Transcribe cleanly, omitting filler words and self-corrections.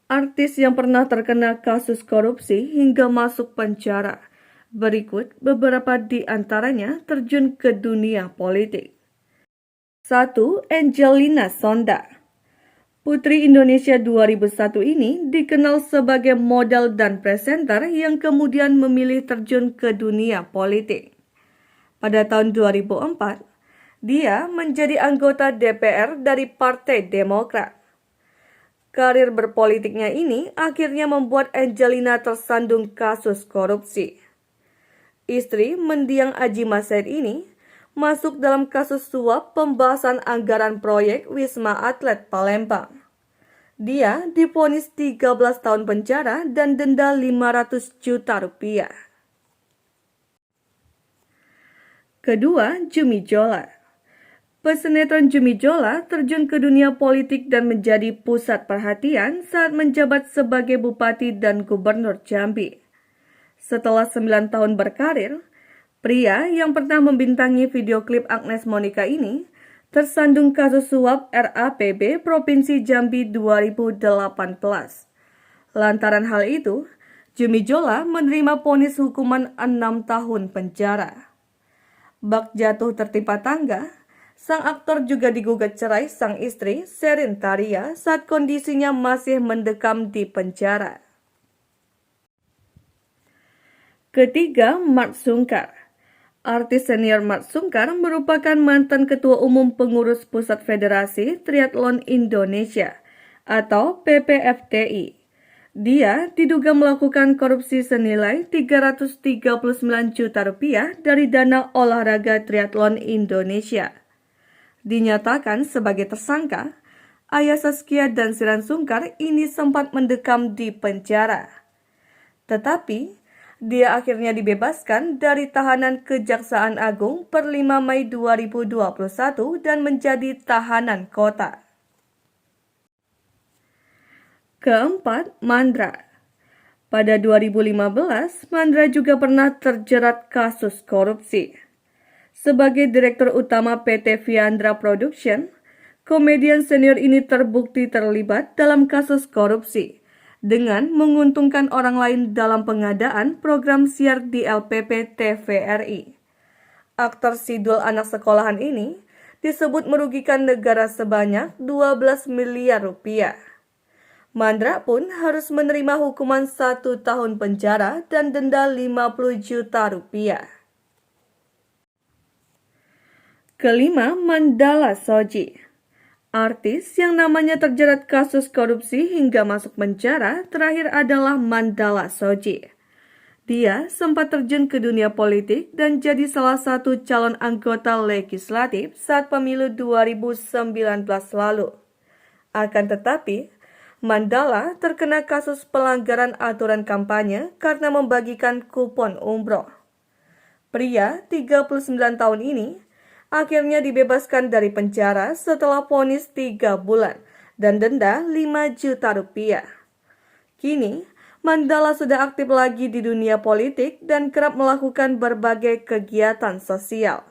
Artis yang pernah terkena kasus korupsi hingga masuk penjara. Berikut beberapa di antaranya terjun ke dunia politik. 1. Angelina Sonda. Putri Indonesia 2001 ini dikenal sebagai model dan presenter yang kemudian memilih terjun ke dunia politik. Pada tahun 2004, dia menjadi anggota DPR dari Partai Demokrat. Karir berpolitiknya ini akhirnya membuat Angelina tersandung kasus korupsi. Istri mendiang Adjie Said ini masuk dalam kasus suap pembahasan anggaran proyek Wisma Atlet Palembang. Dia divonis 13 tahun penjara dan denda 500 juta rupiah. Kedua, Zumi Zola. Pesinetron Zumi Zola terjun ke dunia politik dan menjadi pusat perhatian saat menjabat sebagai Bupati dan Gubernur Jambi. Setelah 9 tahun berkarir, pria yang pernah membintangi video klip Agnes Monica ini tersandung kasus suap RAPB Provinsi Jambi 2018. Lantaran hal itu, Zumi Zola menerima vonis hukuman 6 tahun penjara. Bak jatuh tertimpa tangga, sang aktor juga digugat cerai sang istri, Sherin Taria, saat kondisinya masih mendekam di penjara. Ketiga, Mart Sungkar. Artis senior Mart Sungkar merupakan mantan Ketua Umum Pengurus Pusat Federasi Triathlon Indonesia atau PPFTI. Dia diduga melakukan korupsi senilai 339 juta rupiah dari dana olahraga triathlon Indonesia. Dinyatakan sebagai tersangka, ayah Saskia dan Sherin Sungkar ini sempat mendekam di penjara. Tetapi, dia akhirnya dibebaskan dari tahanan Kejaksaan Agung per 5 Mei 2021 dan menjadi tahanan kota. Keempat, Mandra. Pada 2015, Mandra juga pernah terjerat kasus korupsi. Sebagai Direktur Utama PT Viandra Production, komedian senior ini terbukti terlibat dalam kasus korupsi dengan menguntungkan orang lain dalam pengadaan program siar di LPP TVRI. Aktor Sidul anak sekolahan ini disebut merugikan negara sebanyak 12 miliar rupiah. Mandra pun harus menerima hukuman 1 tahun penjara dan denda 50 juta rupiah. Kelima, Mandala Soji. Artis yang namanya terjerat kasus korupsi hingga masuk penjara terakhir adalah Mandala Soji. Dia sempat terjun ke dunia politik dan jadi salah satu calon anggota legislatif saat pemilu 2019 lalu. Akan tetapi, Mandala terkena kasus pelanggaran aturan kampanye karena membagikan kupon umroh. Pria 39 tahun ini akhirnya dibebaskan dari penjara setelah vonis 3 bulan dan denda 5 juta rupiah. Kini, Mandala sudah aktif lagi di dunia politik dan kerap melakukan berbagai kegiatan sosial.